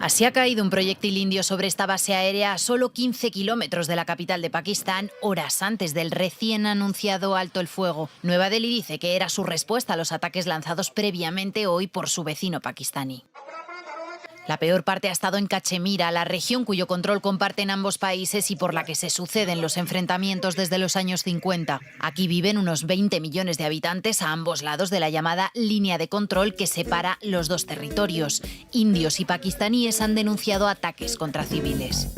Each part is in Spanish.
Así ha caído un proyectil indio sobre esta base aérea a solo 15 kilómetros de la capital de Pakistán, horas antes del recién anunciado alto el fuego. Nueva Delhi dice que era su respuesta a los ataques lanzados previamente hoy por su vecino pakistaní. La peor parte ha estado en Cachemira, la región cuyo control comparten ambos países y por la que se suceden los enfrentamientos desde los años 50. Aquí viven unos 20 millones de habitantes a ambos lados de la llamada línea de control que separa los dos territorios. Indios y pakistaníes han denunciado ataques contra civiles.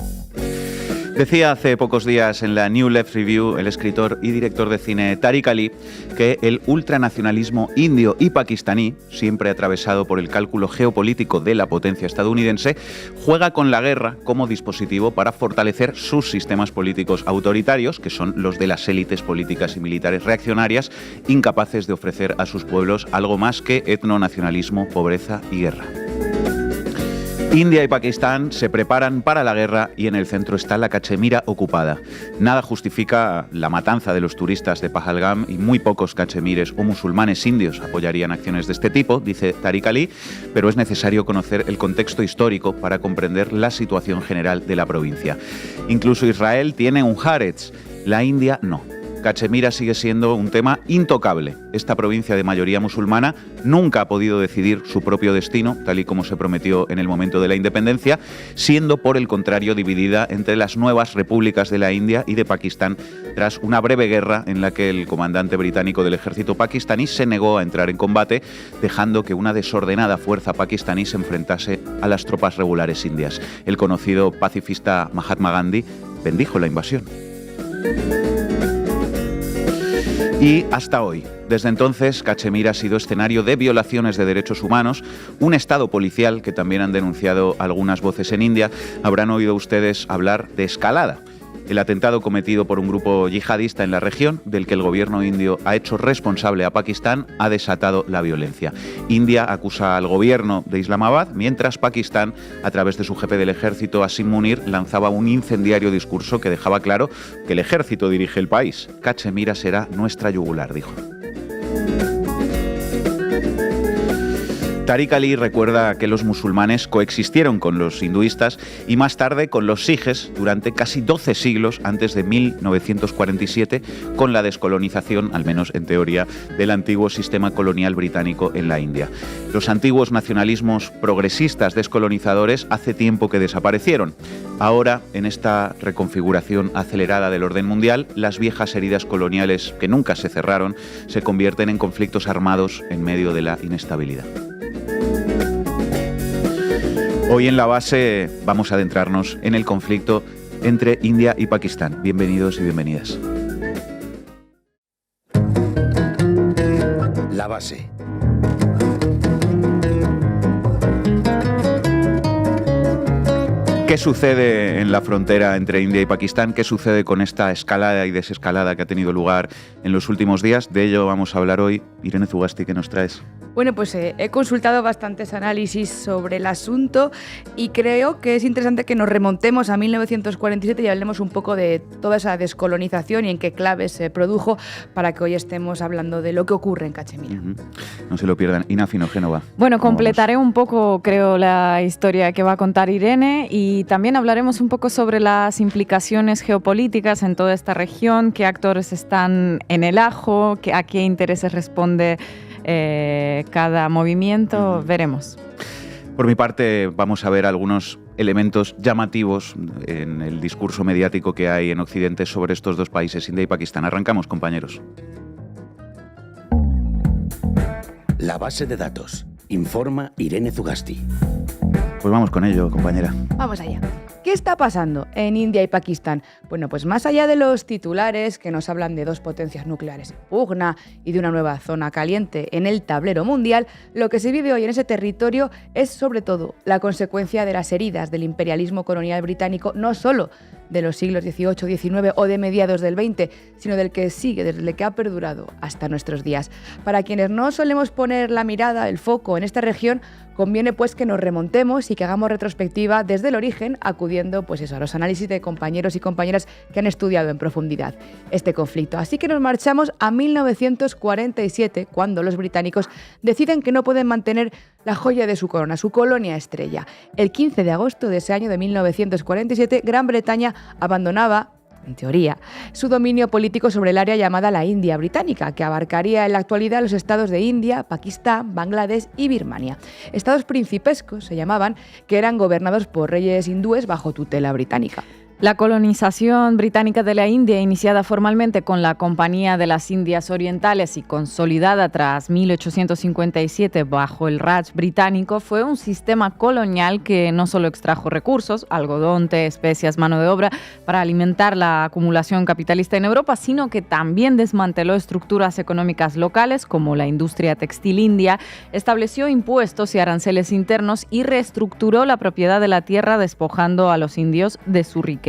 Decía hace pocos días en la New Left Review el escritor y director de cine Tariq Ali que el ultranacionalismo indio y pakistaní, siempre atravesado por el cálculo geopolítico de la potencia estadounidense, juega con la guerra como dispositivo para fortalecer sus sistemas políticos autoritarios, que son los de las élites políticas y militares reaccionarias, incapaces de ofrecer a sus pueblos algo más que etnonacionalismo, pobreza y guerra. India y Pakistán se preparan para la guerra y en el centro está la Cachemira ocupada. Nada justifica la matanza de los turistas de Pahalgam y muy pocos cachemires o musulmanes indios apoyarían acciones de este tipo, dice Tariq Ali, pero es necesario conocer el contexto histórico para comprender la situación general de la provincia. Incluso Israel tiene un Haaretz, la India no. Cachemira sigue siendo un tema intocable. Esta provincia de mayoría musulmana nunca ha podido decidir su propio destino, tal y como se prometió en el momento de la independencia, siendo por el contrario dividida entre las nuevas repúblicas de la India y de Pakistán, tras una breve guerra en la que el comandante británico del ejército pakistaní se negó a entrar en combate, dejando que una desordenada fuerza pakistaní se enfrentase a las tropas regulares indias. El conocido pacifista Mahatma Gandhi bendijo la invasión. Y hasta hoy. Desde entonces, Cachemira ha sido escenario de violaciones de derechos humanos, un estado policial que también han denunciado algunas voces en India. Habrán oído ustedes hablar de escalada. El atentado cometido por un grupo yihadista en la región, del que el gobierno indio ha hecho responsable a Pakistán, ha desatado la violencia. India acusa al gobierno de Islamabad, mientras Pakistán, a través de su jefe del ejército, Asim Munir, lanzaba un incendiario discurso que dejaba claro que el ejército dirige el país. Cachemira será nuestra yugular, dijo. Tariq Ali recuerda que los musulmanes coexistieron con los hinduistas y más tarde con los sijes durante casi 12 siglos antes de 1947, con la descolonización, al menos en teoría, del antiguo sistema colonial británico en la India. Los antiguos nacionalismos progresistas descolonizadores hace tiempo que desaparecieron. Ahora, en esta reconfiguración acelerada del orden mundial, las viejas heridas coloniales que nunca se cerraron se convierten en conflictos armados en medio de la inestabilidad. Hoy en La Base vamos a adentrarnos en el conflicto entre India y Pakistán. Bienvenidos y bienvenidas. La Base. ¿Qué sucede en la frontera entre India y Pakistán? ¿Qué sucede con esta escalada y desescalada que ha tenido lugar en los últimos días? De ello vamos a hablar hoy. Irene Zugasti, ¿qué nos traes? Bueno, pues he consultado bastantes análisis sobre el asunto y creo que es interesante que nos remontemos a 1947 y hablemos un poco de toda esa descolonización y en qué clave se produjo para que hoy estemos hablando de lo que ocurre en Cachemira. No se lo pierdan. Ina Finogénova. Bueno, completaré un poco, creo, la historia que va a contar Irene y también hablaremos un poco sobre las implicaciones geopolíticas en toda esta región, qué actores están en el ajo, a qué intereses responde cada movimiento, veremos. Por mi parte, vamos a ver algunos elementos llamativos en el discurso mediático que hay en Occidente sobre estos dos países, India y Pakistán. Arrancamos, compañeros. La base de datos. Informa Irene Zugasti. Pues vamos con ello, compañera. Vamos allá. ¿Qué está pasando en India y Pakistán? Bueno, pues más allá de los titulares que nos hablan de dos potencias nucleares en pugna y de una nueva zona caliente en el tablero mundial, lo que se vive hoy en ese territorio es sobre todo la consecuencia de las heridas del imperialismo colonial británico, no solo de los siglos XVIII, XIX o de mediados del XX, sino del que sigue, desde el que ha perdurado hasta nuestros días. Para quienes no solemos poner la mirada, el foco en esta región, conviene pues que nos remontemos y que hagamos retrospectiva desde el origen, acudiendo pues eso, a los análisis de compañeros y compañeras que han estudiado en profundidad este conflicto. Así que nos marchamos a 1947, cuando los británicos deciden que no pueden mantener la joya de su corona, su colonia estrella. El 15 de agosto de ese año de 1947, Gran Bretaña abandonaba, en teoría, su dominio político sobre el área llamada la India británica, que abarcaría en la actualidad los estados de India, Pakistán, Bangladesh y Birmania. Estados principescos se llamaban, que eran gobernados por reyes hindúes bajo tutela británica. La colonización británica de la India, iniciada formalmente con la Compañía de las Indias Orientales y consolidada tras 1857 bajo el Raj británico, fue un sistema colonial que no solo extrajo recursos, algodón, té, especias, mano de obra, para alimentar la acumulación capitalista en Europa, sino que también desmanteló estructuras económicas locales como la industria textil india, estableció impuestos y aranceles internos y reestructuró la propiedad de la tierra, despojando a los indios de su riqueza.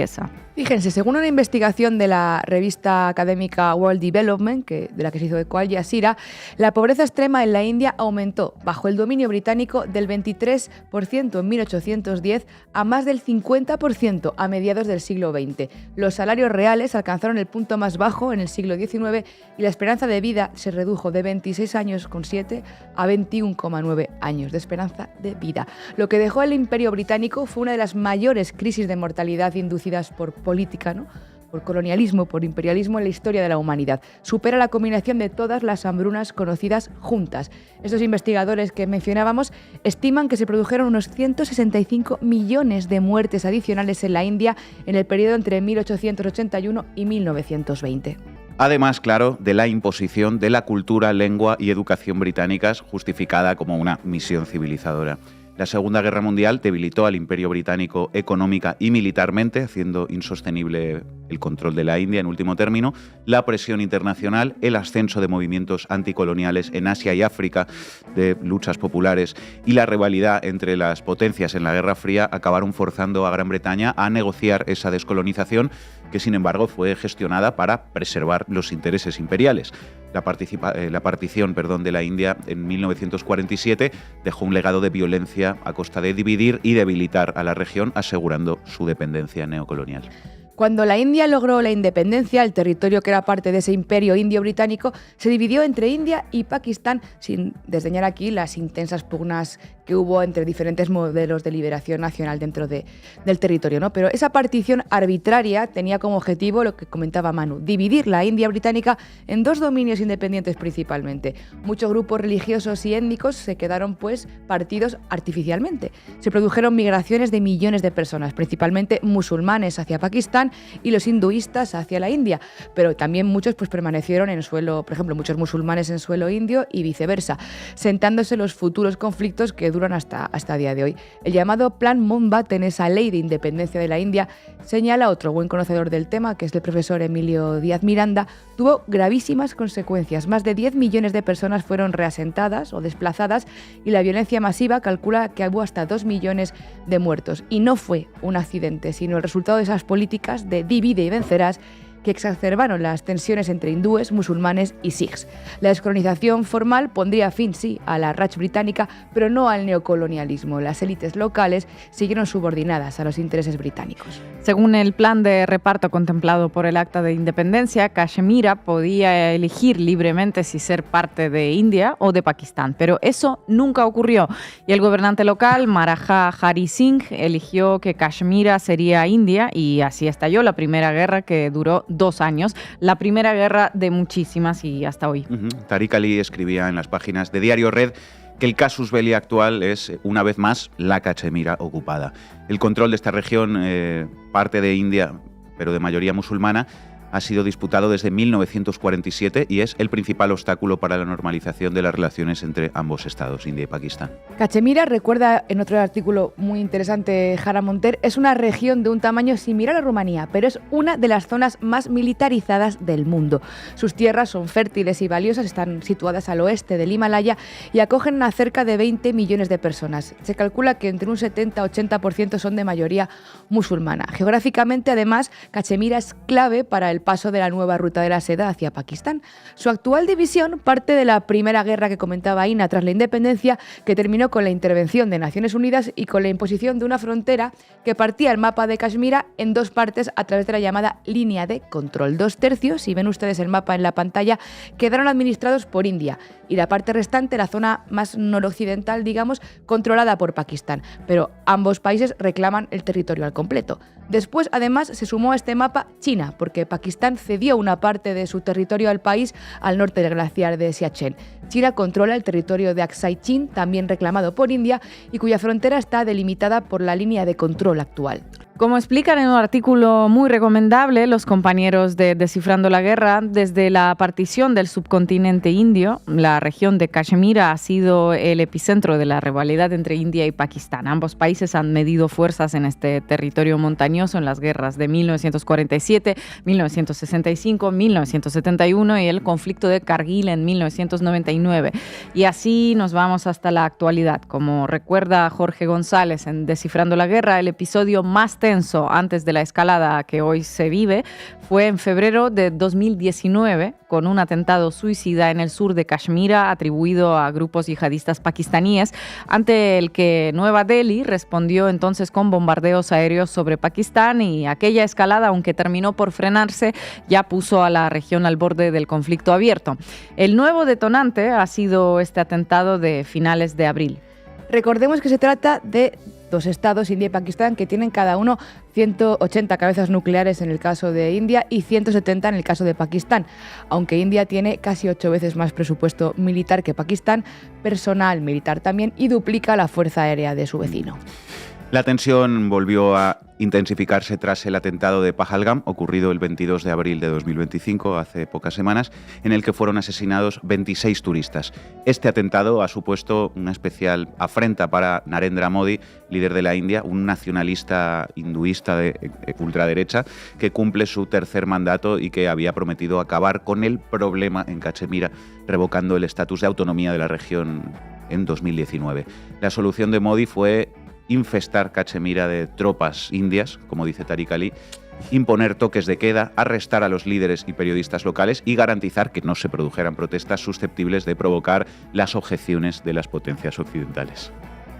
Fíjense, según una investigación de la revista académica World Development, de la que se hizo eco Al Jazeera, la pobreza extrema en la India aumentó bajo el dominio británico del 23% en 1810 a más del 50% a mediados del siglo XX. Los salarios reales alcanzaron el punto más bajo en el siglo XIX y la esperanza de vida se redujo de 26 años con 7 a 21,9 años de esperanza de vida. Lo que dejó el Imperio Británico fue una de las mayores crisis de mortalidad inducidas por política, ¿no?, por colonialismo, por imperialismo en la historia de la humanidad. Supera la combinación de todas las hambrunas conocidas juntas. Estos investigadores que mencionábamos estiman que se produjeron unos 165 millones de muertes adicionales en la India en el periodo entre 1881 y 1920. Además, claro, de la imposición de la cultura, lengua y educación británicas, justificada como una misión civilizadora. La Segunda Guerra Mundial debilitó al Imperio Británico económica y militarmente, haciendo insostenible el control de la India en último término. La presión internacional, el ascenso de movimientos anticoloniales en Asia y África, de luchas populares, y la rivalidad entre las potencias en la Guerra Fría acabaron forzando a Gran Bretaña a negociar esa descolonización, que sin embargo fue gestionada para preservar los intereses imperiales. La partición de la India en 1947 dejó un legado de violencia a costa de dividir y debilitar a la región, asegurando su dependencia neocolonial. Cuando la India logró la independencia, el territorio que era parte de ese imperio indio-británico se dividió entre India y Pakistán, sin desdeñar aquí las intensas pugnas que hubo entre diferentes modelos de liberación nacional dentro del territorio, ¿no? Pero esa partición arbitraria tenía como objetivo lo que comentaba Manu, dividir la India británica en dos dominios independientes principalmente. Muchos grupos religiosos y étnicos se quedaron pues partidos artificialmente. Se produjeron migraciones de millones de personas, principalmente musulmanes hacia Pakistán y los hinduistas hacia la India, pero también muchos pues permanecieron en suelo, por ejemplo, muchos musulmanes en suelo indio y viceversa, sentándose los futuros conflictos que duran hasta el día de hoy. El llamado Plan Mountbatten, esa ley de independencia de la India, señala otro buen conocedor del tema, que es el profesor Emilio Díaz Miranda, tuvo gravísimas consecuencias. Más de 10 millones de personas fueron reasentadas o desplazadas y la violencia masiva calcula que hubo hasta 2 millones de muertos. Y no fue un accidente, sino el resultado de esas políticas de divide y vencerás que exacerbaron las tensiones entre hindúes, musulmanes y sikhs. La descolonización formal pondría fin, sí, a la Raj británica, pero no al neocolonialismo. Las élites locales siguieron subordinadas a los intereses británicos. Según el plan de reparto contemplado por el Acta de Independencia, Cachemira podía elegir libremente si ser parte de India o de Pakistán, pero eso nunca ocurrió y el gobernante local, Maharaja Hari Singh, eligió que Cachemira sería India y así estalló la primera guerra que duró 2 años, la primera guerra de muchísimas y hasta hoy. Tariq Ali escribía en las páginas de Diario Red que el casus belli actual es, una vez más, la Cachemira ocupada. El control de esta región, parte de India, pero de mayoría musulmana, ha sido disputado desde 1947 y es el principal obstáculo para la normalización de las relaciones entre ambos estados, India y Pakistán. Cachemira, recuerda en otro artículo muy interesante Jara Monter, es una región de un tamaño similar a Rumanía, pero es una de las zonas más militarizadas del mundo. Sus tierras son fértiles y valiosas, están situadas al oeste del Himalaya y acogen a cerca de 20 millones de personas. Se calcula que entre un 70-80% son de mayoría musulmana. Geográficamente, además, Cachemira es clave para el el paso de la nueva ruta de la seda hacia Pakistán. Su actual división parte de la primera guerra que comentaba Ina tras la independencia, que terminó con la intervención de Naciones Unidas y con la imposición de una frontera que partía el mapa de Kashmir en dos partes a través de la llamada línea de control. 2/3, si ven ustedes el mapa en la pantalla, quedaron administrados por India y la parte restante, la zona más noroccidental, digamos, controlada por Pakistán. Pero ambos países reclaman el territorio al completo. Después, además, se sumó a este mapa China, porque Pakistán cedió una parte de su territorio al país al norte del glaciar de Siachen. China controla el territorio de Aksai Chin, también reclamado por India, y cuya frontera está delimitada por la línea de control actual. Como explican en un artículo muy recomendable los compañeros de Descifrando la Guerra, desde la partición del subcontinente indio, la región de Kashmir ha sido el epicentro de la rivalidad entre India y Pakistán. Ambos países han medido fuerzas en este territorio montañoso en las guerras de 1947, 1965, 1971 y el conflicto de Kargil en 1999. Y así nos vamos hasta la actualidad. Como recuerda Jorge González en Descifrando la Guerra, el episodio más tenso antes de la escalada que hoy se vive fue en febrero de 2019 con un atentado suicida en el sur de Kashmir atribuido a grupos yihadistas pakistaníes, ante el que Nueva Delhi respondió entonces con bombardeos aéreos sobre Pakistán, y aquella escalada, aunque terminó por frenarse, ya puso a la región al borde del conflicto abierto. El nuevo detonante ha sido este atentado de finales de abril. Recordemos que se trata de dos estados, India y Pakistán, que tienen cada uno 180 cabezas nucleares en el caso de India y 170 en el caso de Pakistán, aunque India tiene casi 8 veces más presupuesto militar que Pakistán, personal militar también, y duplica la fuerza aérea de su vecino. La tensión volvió a intensificarse tras el atentado de Pahalgam, ocurrido el 22 de abril de 2025, hace pocas semanas, en el que fueron asesinados 26 turistas. Este atentado ha supuesto una especial afrenta para Narendra Modi, líder de la India, un nacionalista hinduista de ultraderecha que cumple su tercer mandato y que había prometido acabar con el problema en Cachemira, revocando el estatus de autonomía de la región en 2019. La solución de Modi fue infestar Cachemira de tropas indias, como dice Tariq Ali, imponer toques de queda, arrestar a los líderes y periodistas locales y garantizar que no se produjeran protestas susceptibles de provocar las objeciones de las potencias occidentales.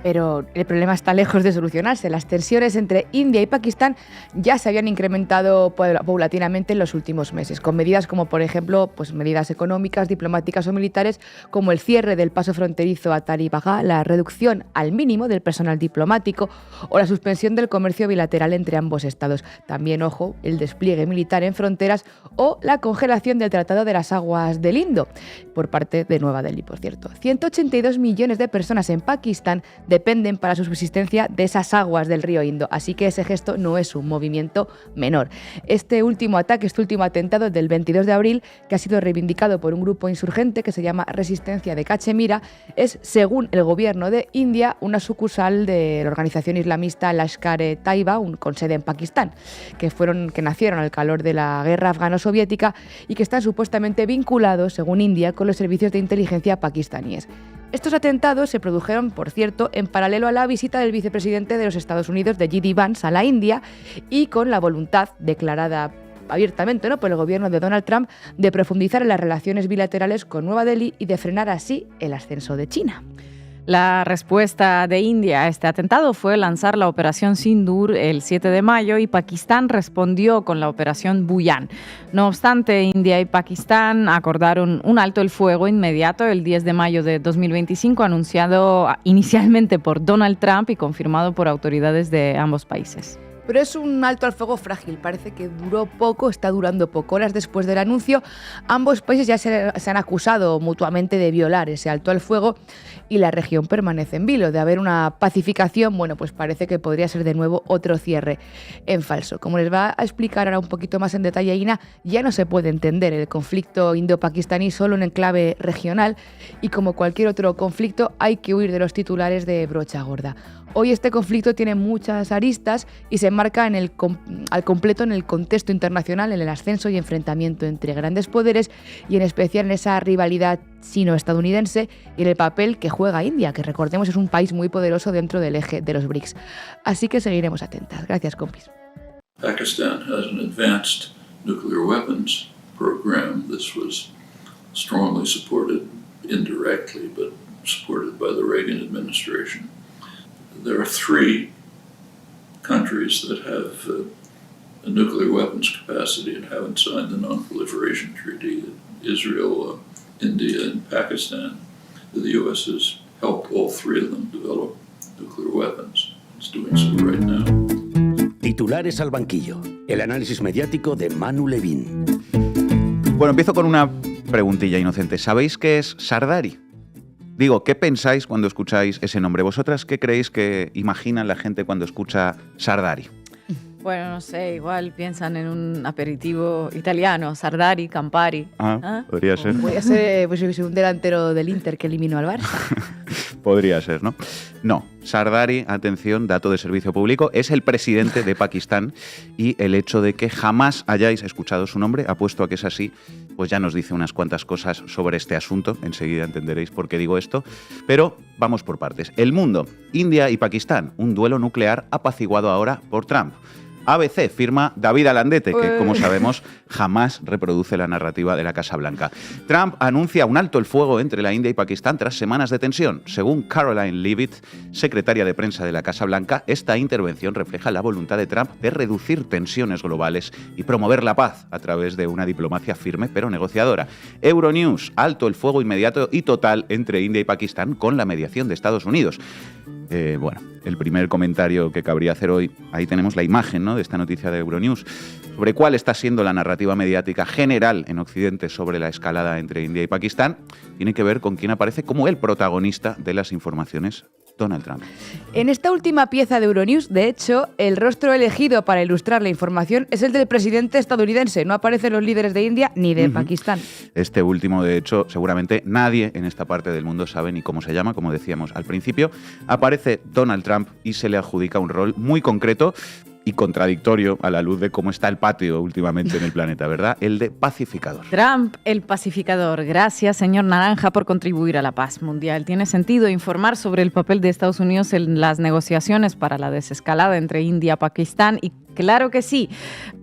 Pero el problema está lejos de solucionarse. Las tensiones entre India y Pakistán ya se habían incrementado paulatinamente en los últimos meses, con medidas como, por ejemplo, medidas económicas, diplomáticas o militares, como el cierre del paso fronterizo a Tari-Bagha, la reducción al mínimo del personal diplomático o la suspensión del comercio bilateral entre ambos estados. También, ojo, el despliegue militar en fronteras o la congelación del Tratado de las Aguas del Indo, por parte de Nueva Delhi, por cierto. 182 millones de personas en Pakistán dependen para su subsistencia de esas aguas del río Indo, así que ese gesto no es un movimiento menor. Este último atentado del 22 de abril, que ha sido reivindicado por un grupo insurgente que se llama Resistencia de Cachemira, es, según el gobierno de India, una sucursal de la organización islamista Lashkar-e-Taiba, con sede en Pakistán, que nacieron al calor de la guerra afgano-soviética y que están supuestamente vinculados, según India, con los servicios de inteligencia pakistaníes. Estos atentados se produjeron, por cierto, en paralelo a la visita del vicepresidente de los Estados Unidos, de J.D. Vance, a la India, y con la voluntad declarada abiertamente, por el gobierno de Donald Trump, de profundizar en las relaciones bilaterales con Nueva Delhi y de frenar así el ascenso de China. La respuesta de India a este atentado fue lanzar la Operación Sindur el 7 de mayo y Pakistán respondió con la Operación Buyan. No obstante, India y Pakistán acordaron un alto el fuego inmediato el 10 de mayo de 2025, anunciado inicialmente por Donald Trump y confirmado por autoridades de ambos países. Pero es un alto al fuego frágil, parece que duró poco, está durando poco. Horas después del anuncio, ambos países ya se han acusado mutuamente de violar ese alto al fuego y la región permanece en vilo. De haber una pacificación, pues parece que podría ser de nuevo otro cierre en falso. Como les va a explicar ahora un poquito más en detalle Ina, ya no se puede entender el conflicto indo-pakistaní solo en enclave regional y como cualquier otro conflicto hay que huir de los titulares de brocha gorda. Hoy este conflicto tiene muchas aristas y se enmarca al completo en el contexto internacional, en el ascenso y enfrentamiento entre grandes poderes y en especial en esa rivalidad sino-estadounidense y en el papel que juega India, que recordemos es un país muy poderoso dentro del eje de los BRICS. Así que seguiremos atentas. Gracias, compis. Pakistan has an advanced nuclear weapons program. This was strongly supported indirectly, but supported by the Reagan administration. There are 3 countries that have a nuclear weapons capacity and haven't signed the Non-Proliferation Treaty: Israel, India, and Pakistan. The U.S. has helped all 3 of them develop nuclear weapons. It's doing so right now. Titulares al banquillo. El análisis mediático de Manu Levín. Bueno, empiezo con una preguntilla inocente. ¿Sabéis qué es Sardari? Digo, ¿qué pensáis cuando escucháis ese nombre? ¿Vosotras qué creéis que imaginan la gente cuando escucha Sardari? Bueno, no sé, igual piensan en un aperitivo italiano, Sardari, Campari. Podría ser. Podría ser pues, un delantero del Inter que eliminó al Barça. Podría ser, ¿no? No, Sardari, atención, dato de servicio público, es el presidente de Pakistán y el hecho de que jamás hayáis escuchado su nombre, apuesto a que es así, pues ya nos dice unas cuantas cosas sobre este asunto. Enseguida entenderéis por qué digo esto. Pero vamos por partes. El mundo, India y Pakistán, un duelo nuclear apaciguado ahora por Trump. ABC firma David Alandete, que, como sabemos, jamás reproduce la narrativa de la Casa Blanca. Trump anuncia un alto el fuego entre la India y Pakistán tras semanas de tensión. Según Caroline Leavitt, secretaria de prensa de la Casa Blanca, esta intervención refleja la voluntad de Trump de reducir tensiones globales y promover la paz a través de una diplomacia firme pero negociadora. Euronews, alto el fuego inmediato y total entre India y Pakistán con la mediación de Estados Unidos. Bueno, el primer comentario que cabría hacer hoy, ahí tenemos la imagen, ¿no?, de esta noticia de Euronews, sobre cuál está siendo la narrativa mediática general en Occidente sobre la escalada entre India y Pakistán, tiene que ver con quién aparece como el protagonista de las informaciones: Donald Trump. En esta última pieza de Euronews, de hecho, el rostro elegido para ilustrar la información es el del presidente estadounidense. No aparecen los líderes de India ni de Pakistán. Este último, de hecho, seguramente nadie en esta parte del mundo sabe ni cómo se llama, como decíamos al principio. Aparece Donald Trump y se le adjudica un rol muy concreto y contradictorio a la luz de cómo está el patio últimamente en el planeta, ¿verdad? El de pacificador. Trump, el pacificador. Gracias, señor Naranja, por contribuir a la paz mundial. Tiene sentido informar sobre el papel de Estados Unidos en las negociaciones para la desescalada entre India y Pakistán, y claro que sí,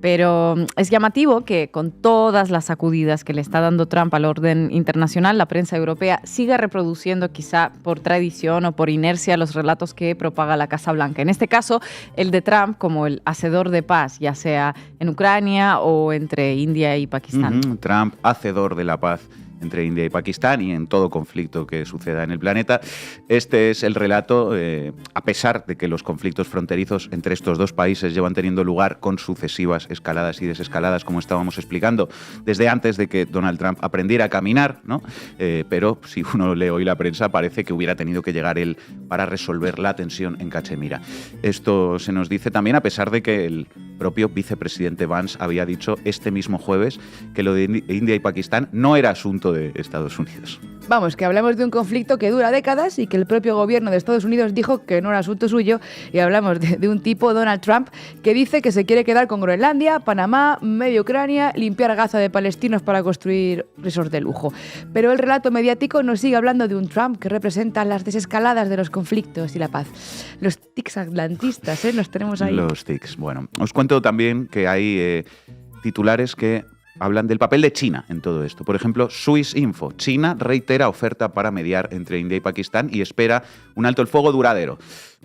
pero es llamativo que con todas las sacudidas que le está dando Trump al orden internacional, la prensa europea siga reproduciendo, quizá por tradición o por inercia, los relatos que propaga la Casa Blanca. En este caso, el de Trump como el hacedor de paz, ya sea en Ucrania o entre India y Pakistán. Trump, hacedor de la paz entre India y Pakistán y en todo conflicto que suceda en el planeta. Este es el relato, a pesar de que los conflictos fronterizos entre estos dos países llevan teniendo lugar con sucesivas escaladas y desescaladas, como estábamos explicando, desde antes de que Donald Trump aprendiera a caminar, ¿no? Pero si uno lee hoy la prensa, parece que hubiera tenido que llegar él para resolver la tensión en Cachemira. Esto se nos dice también a pesar de que el propio vicepresidente Vance había dicho este mismo jueves que lo de India y Pakistán no era asunto de Estados Unidos. Vamos, que hablamos de un conflicto que dura décadas y que el propio gobierno de Estados Unidos dijo que no era asunto suyo, y hablamos de un tipo, Donald Trump, que dice que se quiere quedar con Groenlandia, Panamá, medio Ucrania, limpiar Gaza de palestinos para construir resorts de lujo. Pero el relato mediático nos sigue hablando de un Trump que representa las desescaladas de los conflictos y la paz. Los tics atlantistas, nos tenemos ahí. Los tics. Bueno, os cuento también que hay titulares que hablan del papel de China en todo esto. Por ejemplo, Swiss Info. China reitera oferta para mediar entre India y Pakistán y espera un alto el fuego duradero,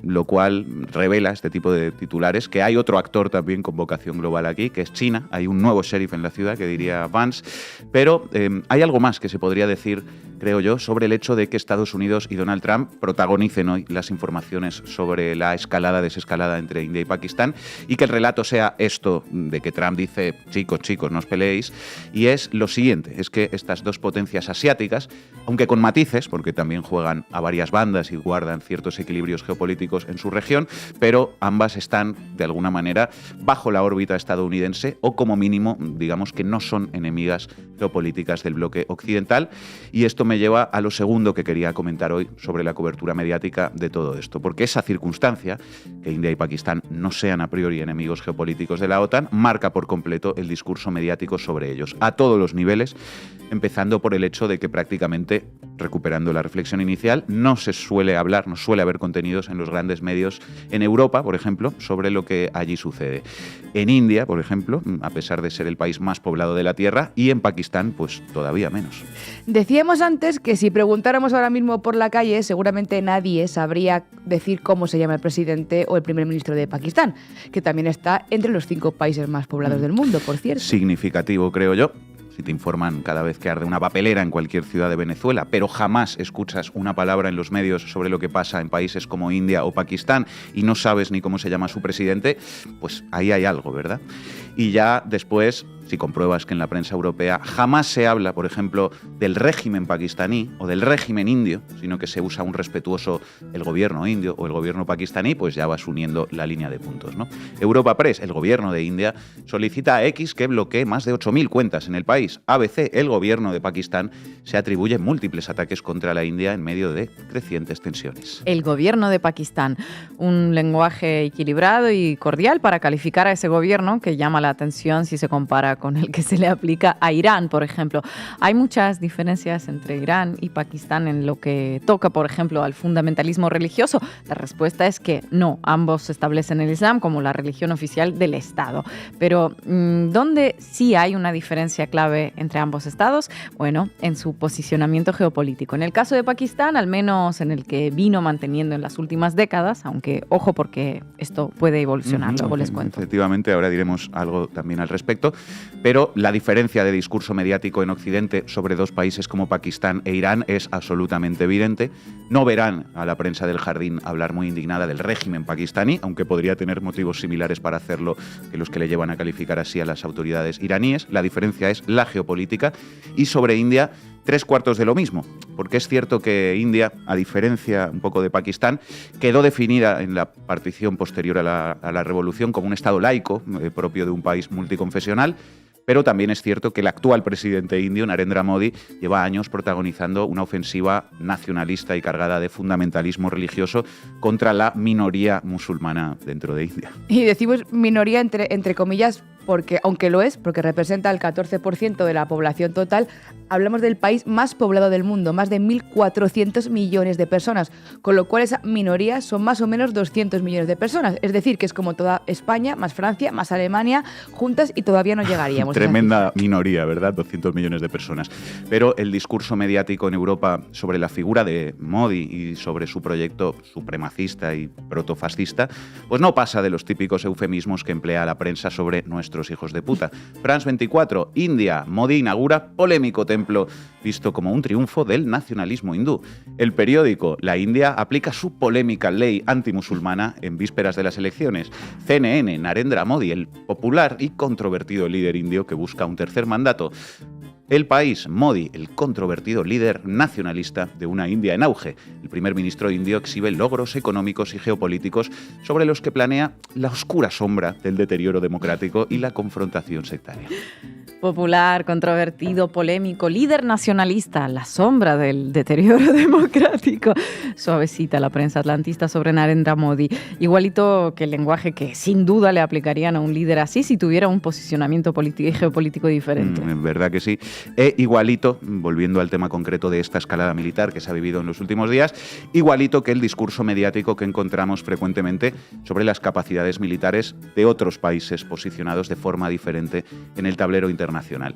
lo cual revela este tipo de titulares que hay otro actor también con vocación global aquí, que es China. Hay un nuevo sheriff en la ciudad, que diría Vance. Pero hay algo más que se podría decir, creo yo, sobre el hecho de que Estados Unidos y Donald Trump protagonicen hoy las informaciones sobre la escalada, desescalada entre India y Pakistán, y que el relato sea esto de que Trump dice, chicos, no os peleéis, y es lo siguiente, es que estas dos potencias asiáticas, aunque con matices, porque también juegan a varias bandas y guardan ciertos equilibrios geopolíticos en su región, pero ambas están, de alguna manera, bajo la órbita estadounidense, o como mínimo, digamos que no son enemigas geopolíticas del bloque occidental, y esto me lleva a lo segundo que quería comentar hoy sobre la cobertura mediática de todo esto, porque esa circunstancia, que India y Pakistán no sean a priori enemigos geopolíticos de la OTAN, marca por completo el discurso mediático sobre ellos, a todos los niveles, empezando por el hecho de que prácticamente recuperando la reflexión inicial, no suele haber contenidos en los grandes medios en Europa, por ejemplo, sobre lo que allí sucede. En India, por ejemplo, a pesar de ser el país más poblado de la Tierra, y en Pakistán, pues todavía menos. Decíamos antes que si preguntáramos ahora mismo por la calle, seguramente nadie sabría decir cómo se llama el presidente o el primer ministro de Pakistán, que también está entre los 5 países más poblados del mundo, por cierto. Significativo, creo yo. Si te informan cada vez que arde una papelera en cualquier ciudad de Venezuela, pero jamás escuchas una palabra en los medios sobre lo que pasa en países como India o Pakistán y no sabes ni cómo se llama su presidente, pues ahí hay algo, ¿verdad? Y ya después, si compruebas que en la prensa europea jamás se habla, por ejemplo, del régimen pakistaní o del régimen indio, sino que se usa un respetuoso el gobierno indio o el gobierno pakistaní, pues ya vas uniendo la línea de puntos, ¿no? Europa Press, el gobierno de India, solicita a X que bloquee más de 8.000 cuentas en el país. ABC, el gobierno de Pakistán, se atribuye múltiples ataques contra la India en medio de crecientes tensiones. El gobierno de Pakistán, un lenguaje equilibrado y cordial para calificar a ese gobierno que llama la atención si se compara con el que se le aplica a Irán, por ejemplo. Hay muchas diferencias entre Irán y Pakistán en lo que toca, por ejemplo, al fundamentalismo religioso. La respuesta es que no, ambos establecen el Islam como la religión oficial del Estado. Pero, ¿dónde sí hay una diferencia clave entre ambos estados? Bueno, en su posicionamiento geopolítico. En el caso de Pakistán, al menos en el que vino manteniendo en las últimas décadas, aunque ojo porque esto puede evolucionar, luego les cuento. Efectivamente, ahora diremos algo también al respecto, pero la diferencia de discurso mediático en Occidente sobre dos países como Pakistán e Irán es absolutamente evidente. No verán a la prensa del Jardín hablar muy indignada del régimen pakistaní, aunque podría tener motivos similares para hacerlo que los que le llevan a calificar así a las autoridades iraníes. La diferencia es la geopolítica, y sobre India 3/4 de lo mismo, porque es cierto que India, a diferencia un poco de Pakistán, quedó definida en la partición posterior a la revolución como un estado laico, propio de un país multiconfesional, pero también es cierto que el actual presidente indio, Narendra Modi, lleva años protagonizando una ofensiva nacionalista y cargada de fundamentalismo religioso contra la minoría musulmana dentro de India. Y decimos minoría entre comillas porque, aunque lo es, porque representa el 14% de la población total, hablamos del país más poblado del mundo, más de 1.400 millones de personas, con lo cual esa minoría son más o menos 200 millones de personas. Es decir, que es como toda España, más Francia, más Alemania, juntas, y todavía no llegaríamos. Tremenda minoría, ¿verdad? 200 millones de personas. Pero el discurso mediático en Europa sobre la figura de Modi y sobre su proyecto supremacista y protofascista, pues no pasa de los típicos eufemismos que emplea la prensa sobre nuestros hijos de puta. France 24, India, Modi inaugura polémico templo visto como un triunfo del nacionalismo hindú. El periódico La India aplica su polémica ley antimusulmana en vísperas de las elecciones. CNN, Narendra Modi, el popular y controvertido líder indio que busca un tercer mandato. El País, Modi, el controvertido líder nacionalista de una India en auge. El primer ministro indio exhibe logros económicos y geopolíticos sobre los que planea la oscura sombra del deterioro democrático y la confrontación sectaria. Popular, controvertido, polémico, líder nacionalista, la sombra del deterioro democrático. Suavecita la prensa atlantista sobre Narendra Modi. Igualito que el lenguaje que sin duda le aplicarían a un líder así si tuviera un posicionamiento político y geopolítico diferente. Verdad que sí. Igualito, volviendo al tema concreto de esta escalada militar que se ha vivido en los últimos días, igualito que el discurso mediático que encontramos frecuentemente sobre las capacidades militares de otros países posicionados de forma diferente en el tablero internacional.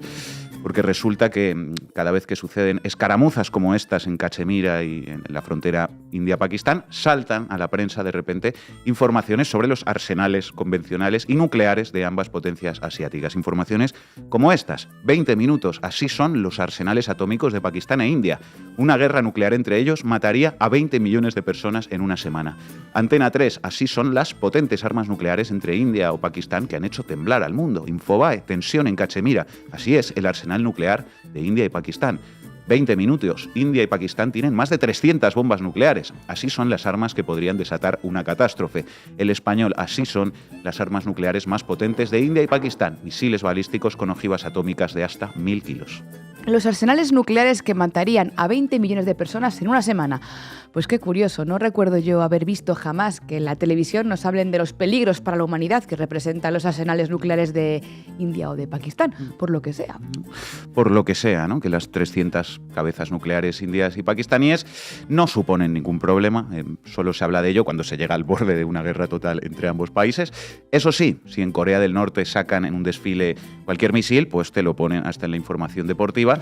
Porque resulta que cada vez que suceden escaramuzas como estas en Cachemira y en la frontera India-Pakistán, saltan a la prensa de repente informaciones sobre los arsenales convencionales y nucleares de ambas potencias asiáticas. Informaciones como estas: 20 minutos, así son los arsenales atómicos de Pakistán e India. Una guerra nuclear entre ellos mataría a 20 millones de personas en una semana. Antena 3, así son las potentes armas nucleares entre India o Pakistán que han hecho temblar al mundo. Infobae, tensión en Cachemira. Así es el arsenal nuclear de India y Pakistán. 20 minutos. India y Pakistán tienen más de 300 bombas nucleares. Así son las armas que podrían desatar una catástrofe. El Español, así son las armas nucleares más potentes de India y Pakistán. Misiles balísticos con ojivas atómicas de hasta 1000 kilos. los arsenales nucleares que matarían a 20 millones de personas en una semana. Pues qué curioso, no recuerdo yo haber visto jamás que en la televisión nos hablen de los peligros para la humanidad que representan los arsenales nucleares de India o de Pakistán, por lo que sea. Por lo que sea, ¿no? Que las 300 cabezas nucleares indias y pakistaníes no suponen ningún problema, solo se habla de ello cuando se llega al borde de una guerra total entre ambos países. Eso sí, si en Corea del Norte sacan en un desfile cualquier misil, pues te lo ponen hasta en la información deportiva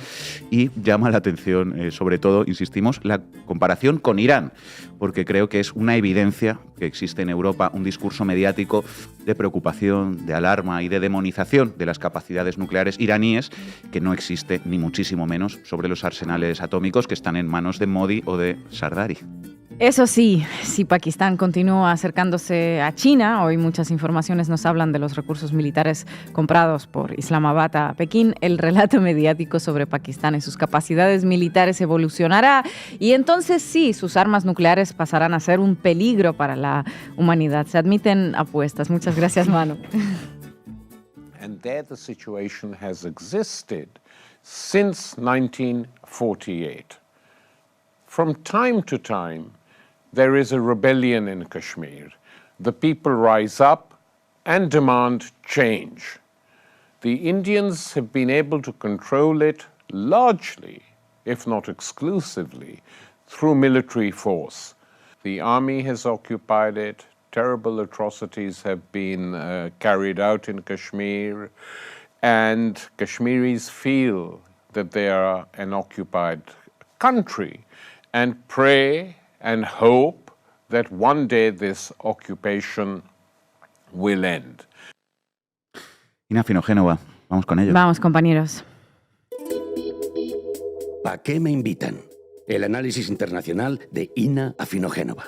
y llama la atención, sobre todo, insistimos, la comparación con Irán, porque creo que es una evidencia que existe en Europa un discurso mediático de preocupación, de alarma y de demonización de las capacidades nucleares iraníes que no existe, ni muchísimo menos, sobre los arsenales atómicos que están en manos de Modi o de Zardari. Eso sí, si Pakistán continúa acercándose a China, hoy muchas informaciones nos hablan de los recursos militares comprados por Islamabad a Pekín, el relato mediático sobre Pakistán y sus capacidades militares evolucionará y entonces sí, sus armas nucleares pasarán a ser un peligro para la humanidad. Se admiten apuestas. Muchas gracias, Manu. And there the situation has existed since 1948. From time to time, there is a rebellion in Kashmir. The people rise up and demand change. The Indians have been able to control it largely, if not exclusively, through military force. The army has occupied it. Terrible atrocities have been carried out in Kashmir, and Kashmiris feel that they are an occupied country and pray and hope that one day this occupation will end. Ina Finogénova, vamos con ello. Vamos, compañeros. ¿A qué me invitan? El análisis internacional de Ina Afinogénova.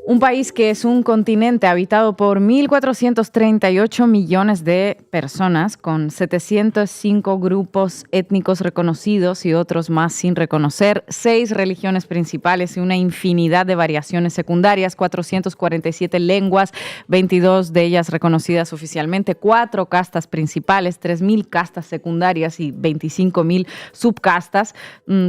Un país que es un continente habitado por 1.438 millones de personas, con 705 grupos étnicos reconocidos y otros más sin reconocer, 6 religiones principales y una infinidad de variaciones secundarias, 447 lenguas, 22 de ellas reconocidas oficialmente, 4 castas principales, 3.000 castas secundarias y 25.000 subcastas.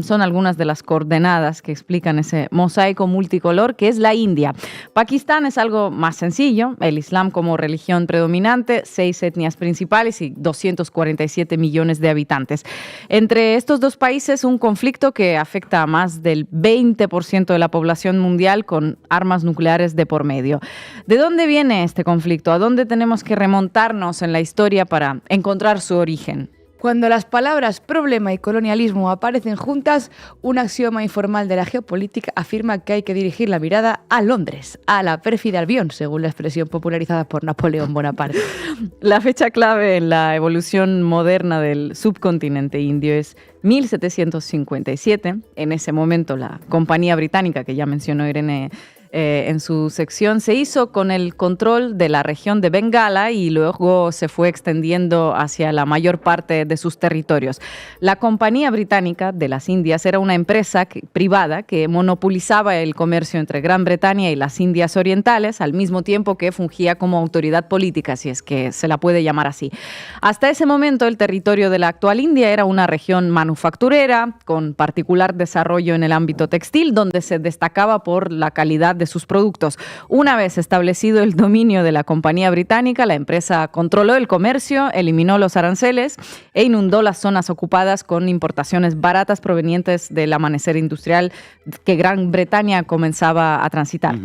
Son algunas de las coordenadas que explican ese mosaico multicolor que es la India. Pakistán es algo más sencillo, el Islam como religión predominante, 6 etnias principales y 247 millones de habitantes. Entre estos dos países, un conflicto que afecta a más del 20% de la población mundial con armas nucleares de por medio. ¿De dónde viene este conflicto? ¿A dónde tenemos que remontarnos en la historia para encontrar su origen? Cuando las palabras problema y colonialismo aparecen juntas, un axioma informal de la geopolítica afirma que hay que dirigir la mirada a Londres, a la pérfida Albión, según la expresión popularizada por Napoleón Bonaparte. La fecha clave en la evolución moderna del subcontinente indio es 1757. En ese momento, la Compañía Británica, que ya mencionó Irene en su sección, se hizo con el control de la región de Bengala y luego se fue extendiendo hacia la mayor parte de sus territorios. La Compañía Británica de las Indias era una empresa privada que monopolizaba el comercio entre Gran Bretaña y las Indias Orientales, al mismo tiempo que fungía como autoridad política, si es que se la puede llamar así. Hasta ese momento, el territorio de la actual India era una región manufacturera, con particular desarrollo en el ámbito textil, donde se destacaba por la calidad de sus productos. Una vez establecido el dominio de la Compañía Británica, la empresa controló el comercio, eliminó los aranceles e inundó las zonas ocupadas con importaciones baratas provenientes del amanecer industrial que Gran Bretaña comenzaba a transitar.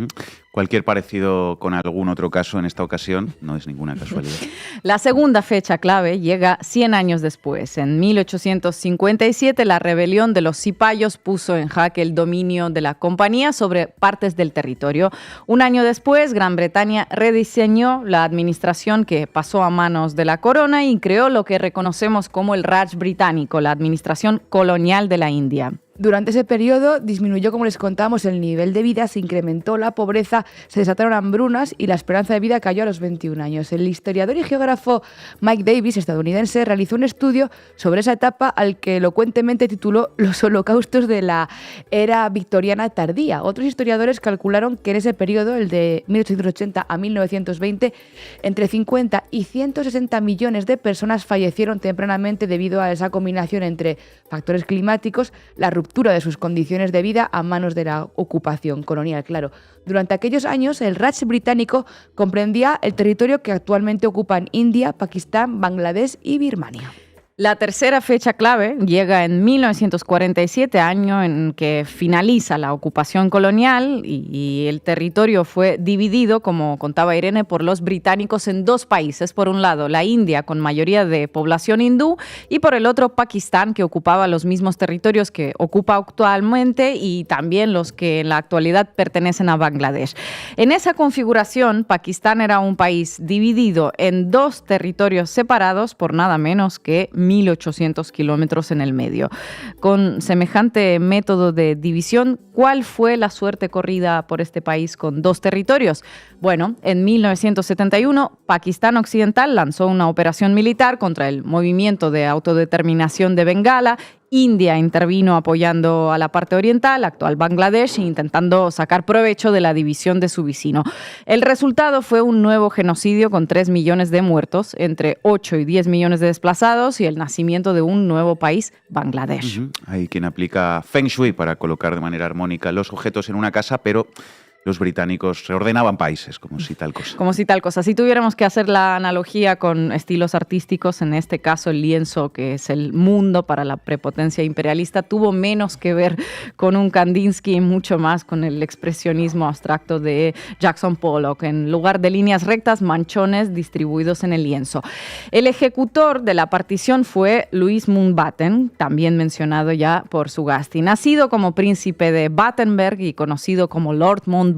Cualquier parecido con algún otro caso en esta ocasión no es ninguna casualidad. La segunda fecha clave llega 100 años después. En 1857, la rebelión de los cipayos puso en jaque el dominio de la compañía sobre partes del territorio. Un año después, Gran Bretaña rediseñó la administración que pasó a manos de la corona y creó lo que reconocemos como el Raj británico, la administración colonial de la India. Durante ese periodo disminuyó, como les contábamos, el nivel de vida, se incrementó la pobreza, se desataron hambrunas y la esperanza de vida cayó a los 21 años. El historiador y geógrafo Mike Davis, estadounidense, realizó un estudio sobre esa etapa al que elocuentemente tituló Los holocaustos de la era victoriana tardía. Otros historiadores calcularon que en ese periodo, el de 1880 a 1920, entre 50 y 160 millones de personas fallecieron tempranamente debido a esa combinación entre factores climáticos, la ruptura de sus condiciones de vida a manos de la ocupación colonial. Claro, durante aquellos años el Raj británico comprendía el territorio que actualmente ocupan India, Pakistán, Bangladesh y Birmania. La tercera fecha clave llega en 1947, año en que finaliza la ocupación colonial y el territorio fue dividido, como contaba Irene, por los británicos en dos países. Por un lado, la India, con mayoría de población hindú, y por el otro, Pakistán, que ocupaba los mismos territorios que ocupa actualmente y también los que en la actualidad pertenecen a Bangladesh. En esa configuración, Pakistán era un país dividido en dos territorios separados por nada menos que 1.800 kilómetros en el medio. Con semejante método de división, ¿cuál fue la suerte corrida por este país con dos territorios? Bueno, en 1971, Pakistán Occidental lanzó una operación militar contra el movimiento de autodeterminación de Bengala. India intervino apoyando a la parte oriental, actual Bangladesh, intentando sacar provecho de la división de su vecino. El resultado fue un nuevo genocidio con 3 millones de muertos, entre 8 y 10 millones de desplazados y el nacimiento de un nuevo país, Bangladesh. Hay quien aplica Feng Shui para colocar de manera armónica los objetos en una casa, pero los británicos reordenaban países, como si tal cosa. Como si tal cosa. Si tuviéramos que hacer la analogía con estilos artísticos, en este caso el lienzo, que es el mundo para la prepotencia imperialista, tuvo menos que ver con un Kandinsky y mucho más con el expresionismo abstracto de Jackson Pollock, en lugar de líneas rectas, manchones distribuidos en el lienzo. El ejecutor de la partición fue Louis Mountbatten, también mencionado ya por Sugasti. Nacido como príncipe de Battenberg y conocido como Lord Mountbatten,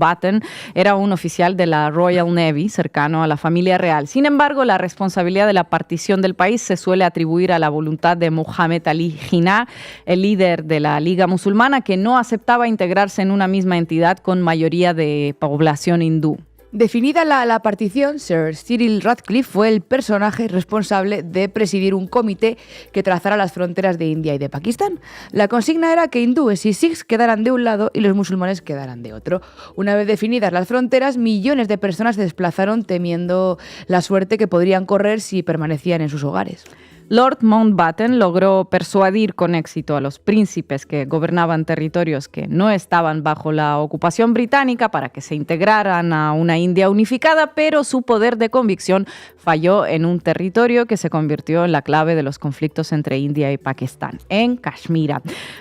era un oficial de la Royal Navy, cercano a la familia real. Sin embargo, la responsabilidad de la partición del país se suele atribuir a la voluntad de Muhammad Ali Jinnah, el líder de la Liga Musulmana, que no aceptaba integrarse en una misma entidad con mayoría de población hindú. Definida la partición, Sir Cyril Radcliffe fue el personaje responsable de presidir un comité que trazara las fronteras de India y de Pakistán. La consigna era que hindúes y sikhs quedaran de un lado y los musulmanes quedaran de otro. Una vez definidas las fronteras, millones de personas se desplazaron temiendo la suerte que podrían correr si permanecían en sus hogares. Lord Mountbatten logró persuadir con éxito a los príncipes que gobernaban territorios que no estaban bajo la ocupación británica para que se integraran a una India unificada, pero su poder de convicción falló en un territorio que se convirtió en la clave de los conflictos entre India y Pakistán, en Kashmir.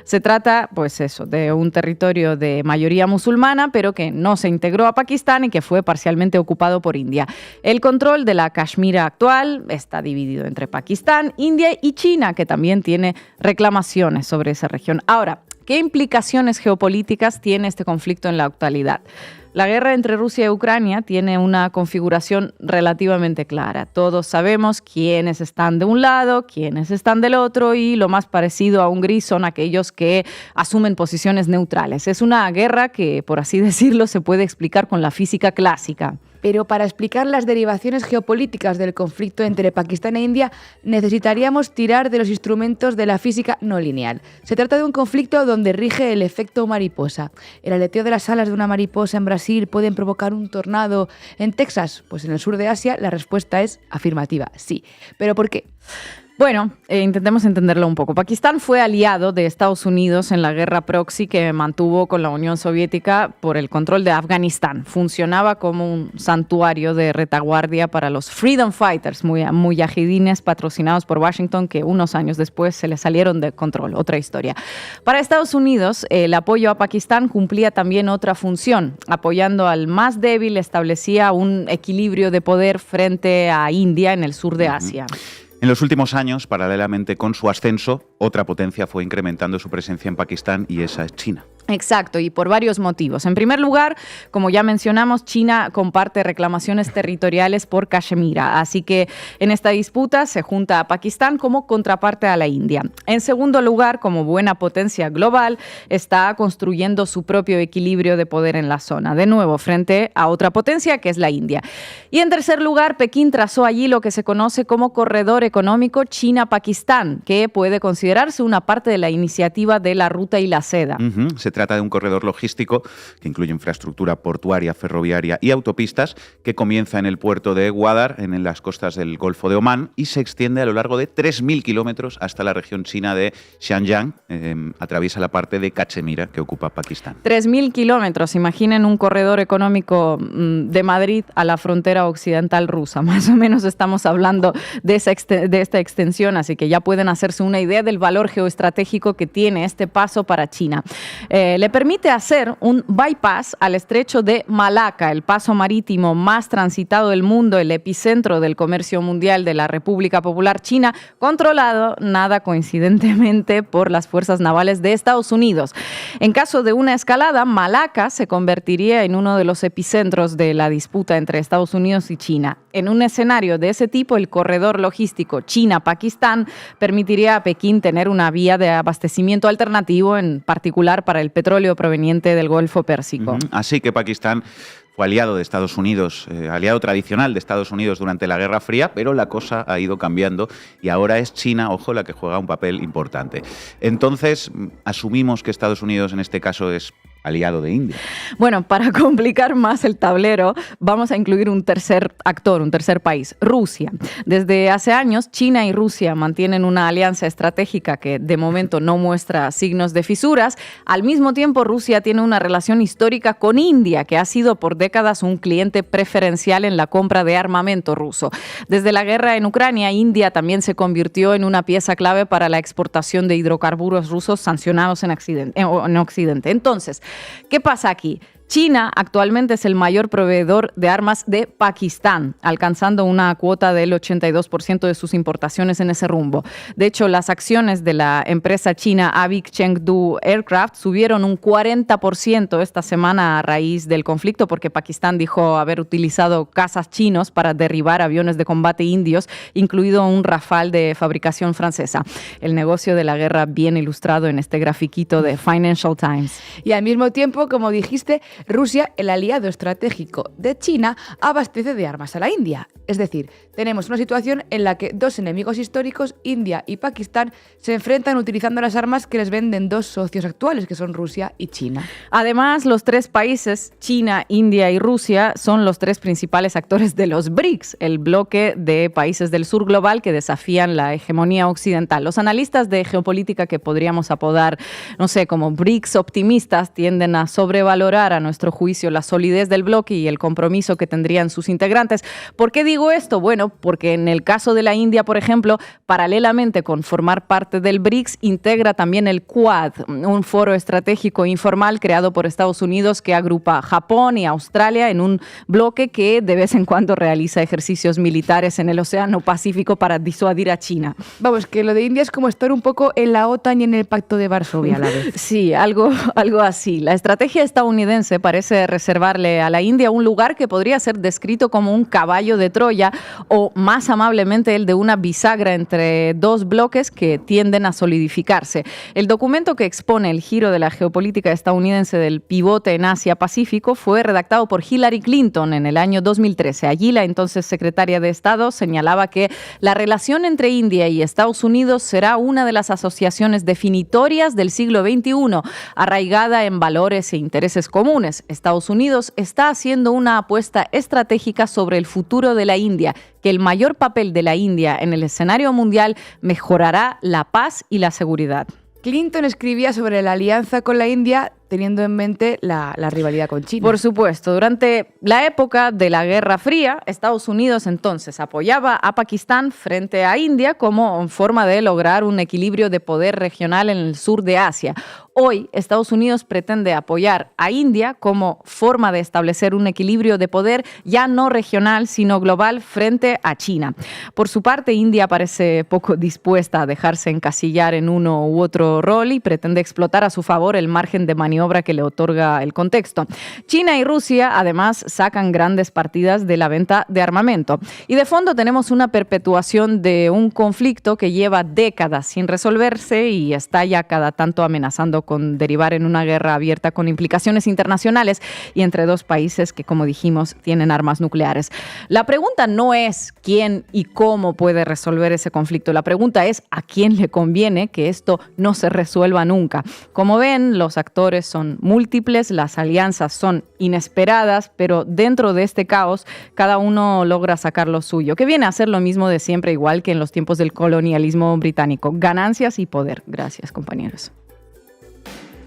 Se trata, pues eso, de un territorio de mayoría musulmana, pero que no se integró a Pakistán y que fue parcialmente ocupado por India. El control de la Kashmir actual está dividido entre Pakistán, India y China, que también tiene reclamaciones sobre esa región. Ahora, ¿qué implicaciones geopolíticas tiene este conflicto en la actualidad? La guerra entre Rusia y Ucrania tiene una configuración relativamente clara. Todos sabemos quiénes están de un lado, quiénes están del otro, y lo más parecido a un gris son aquellos que asumen posiciones neutrales. Es una guerra que, por así decirlo, se puede explicar con la física clásica. Pero para explicar las derivaciones geopolíticas del conflicto entre Pakistán e India, necesitaríamos tirar de los instrumentos de la física no lineal. Se trata de un conflicto donde rige el efecto mariposa. ¿El aleteo de las alas de una mariposa en Brasil pueden provocar un tornado en Texas? Pues en el sur de Asia la respuesta es afirmativa, sí. ¿Pero por qué? Bueno, intentemos entenderlo un poco. Pakistán fue aliado de Estados Unidos en la guerra proxy que mantuvo con la Unión Soviética por el control de Afganistán. Funcionaba como un santuario de retaguardia para los Freedom Fighters, mujahidines patrocinados por Washington, que unos años después se les salieron de control. Otra historia. Para Estados Unidos, el apoyo a Pakistán cumplía también otra función. Apoyando al más débil, establecía un equilibrio de poder frente a India en el sur de Asia. En los últimos años, paralelamente con su ascenso, otra potencia fue incrementando su presencia en Pakistán y esa es China. Exacto, y por varios motivos. En primer lugar, como ya mencionamos, China comparte reclamaciones territoriales por Cachemira, así que en esta disputa se junta a Pakistán como contraparte a la India. En segundo lugar, como buena potencia global, está construyendo su propio equilibrio de poder en la zona, de nuevo frente a otra potencia que es la India. Y en tercer lugar, Pekín trazó allí lo que se conoce como Corredor Económico China-Pakistán, que puede considerarse una parte de la iniciativa de la Ruta y la Seda. Se trata de un corredor logístico que incluye infraestructura portuaria, ferroviaria y autopistas que comienza en el puerto de Gwadar, en las costas del Golfo de Omán, y se extiende a lo largo de 3.000 kilómetros hasta la región china de Xinjiang. Atraviesa la parte de Cachemira que ocupa Pakistán. 3.000 kilómetros, imaginen un corredor económico de Madrid a la frontera occidental rusa. Más o menos estamos hablando de esta extensión, así que ya pueden hacerse una idea del valor geoestratégico que tiene este paso para China. Le permite hacer un bypass al estrecho de Malaca, el paso marítimo más transitado del mundo, el epicentro del comercio mundial de la República Popular China, controlado, nada coincidentemente, por las fuerzas navales de Estados Unidos. En caso de una escalada, Malaca se convertiría en uno de los epicentros de la disputa entre Estados Unidos y China. En un escenario de ese tipo, el corredor logístico China-Pakistán permitiría a Pekín tener una vía de abastecimiento alternativo, en particular para el petróleo proveniente del Golfo Pérsico. Así que Pakistán fue aliado de Estados Unidos, aliado tradicional de Estados Unidos durante la Guerra Fría, pero la cosa ha ido cambiando y ahora es China, ojo, la que juega un papel importante. Entonces, asumimos que Estados Unidos en este caso es aliado de India. Bueno, para complicar más el tablero, vamos a incluir un tercer actor, un tercer país, Rusia. Desde hace años, China y Rusia mantienen una alianza estratégica que de momento no muestra signos de fisuras. Al mismo tiempo, Rusia tiene una relación histórica con India, que ha sido por décadas un cliente preferencial en la compra de armamento ruso. Desde la guerra en Ucrania, India también se convirtió en una pieza clave para la exportación de hidrocarburos rusos sancionados en Occidente. Entonces, ¿qué pasa aquí? China actualmente es el mayor proveedor de armas de Pakistán, alcanzando una cuota del 82% de sus importaciones en ese rumbo. De hecho, las acciones de la empresa china Avic Chengdu Aircraft subieron un 40% esta semana a raíz del conflicto, porque Pakistán dijo haber utilizado cazas chinos para derribar aviones de combate indios, incluido un Rafale de fabricación francesa. El negocio de la guerra bien ilustrado en este grafiquito de Financial Times. Y al mismo tiempo, como dijiste, Rusia, el aliado estratégico de China, abastece de armas a la India. Es decir, tenemos una situación en la que dos enemigos históricos, India y Pakistán, se enfrentan utilizando las armas que les venden dos socios actuales, que son Rusia y China. Además, los tres países, China, India y Rusia, son los tres principales actores de los BRICS, el bloque de países del sur global que desafían la hegemonía occidental. Los analistas de geopolítica que podríamos apodar, no sé, como BRICS optimistas, tienden a sobrevalorar a nuestro juicio la solidez del bloque y el compromiso que tendrían sus integrantes. ¿Por qué digo esto? Bueno, porque en el caso de la India, por ejemplo, paralelamente con formar parte del BRICS, integra también el Quad, un foro estratégico informal creado por Estados Unidos que agrupa a Japón y Australia en un bloque que de vez en cuando realiza ejercicios militares en el Océano Pacífico para disuadir a China. Vamos, que lo de India es como estar un poco en la OTAN y en el Pacto de Varsovia a la vez. Sí, algo así. La estrategia estadounidense parece reservarle a la India un lugar que podría ser descrito como un caballo de Troya o, más amablemente, el de una bisagra entre dos bloques que tienden a solidificarse. El documento que expone el giro de la geopolítica estadounidense del pivote en Asia-Pacífico fue redactado por Hillary Clinton en el año 2013. Allí la entonces secretaria de Estado señalaba que la relación entre India y Estados Unidos será una de las asociaciones definitorias del siglo XXI, arraigada en valores e intereses comunes. Estados Unidos está haciendo una apuesta estratégica sobre el futuro de la India, que el mayor papel de la India en el escenario mundial mejorará la paz y la seguridad. Clinton escribía sobre la alianza con la India teniendo en mente la rivalidad con China. Por supuesto, durante la época de la Guerra Fría, Estados Unidos entonces apoyaba a Pakistán frente a India como forma de lograr un equilibrio de poder regional en el sur de Asia. Hoy, Estados Unidos pretende apoyar a India como forma de establecer un equilibrio de poder ya no regional, sino global frente a China. Por su parte, India parece poco dispuesta a dejarse encasillar en uno u otro rol y pretende explotar a su favor el margen de maniobra maniobra que le otorga el contexto. China y Rusia, además, sacan grandes partidas de la venta de armamento. Y de fondo tenemos una perpetuación de un conflicto que lleva décadas sin resolverse y está ya cada tanto amenazando con derivar en una guerra abierta con implicaciones internacionales y entre dos países que, como dijimos, tienen armas nucleares. La pregunta no es quién y cómo puede resolver ese conflicto. La pregunta es a quién le conviene que esto no se resuelva nunca. Como ven, los actores son múltiples, las alianzas son inesperadas, pero dentro de este caos, cada uno logra sacar lo suyo, que viene a ser lo mismo de siempre, igual que en los tiempos del colonialismo británico. Ganancias y poder. Gracias, compañeros.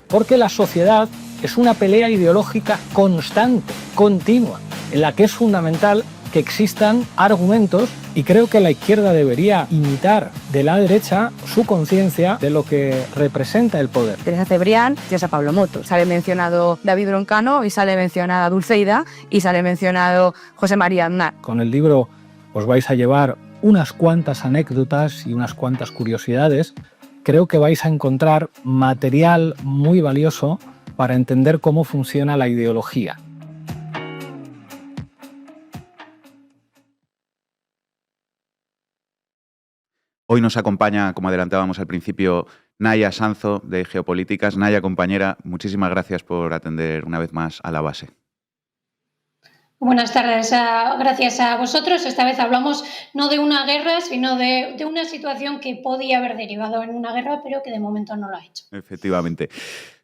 Porque la sociedad es una pelea ideológica constante, continua, en la que es fundamental que existan argumentos, y creo que la izquierda debería imitar de la derecha su conciencia de lo que representa el poder. Teresa Cebrián, Teresa Pablo Motos. Sale mencionado David Broncano y sale mencionada Dulceida y sale mencionado José María Aznar. Con el libro os vais a llevar unas cuantas anécdotas y unas cuantas curiosidades. Creo que vais a encontrar material muy valioso para entender cómo funciona la ideología. Hoy nos acompaña, como adelantábamos al principio, Naya Sanzo, de Geopolíticas. Naya, compañera, muchísimas gracias por atender una vez más a La Base. Buenas tardes, gracias a vosotros. Esta vez hablamos no de una guerra, sino de una situación que podía haber derivado en una guerra, pero que de momento no lo ha hecho. Efectivamente.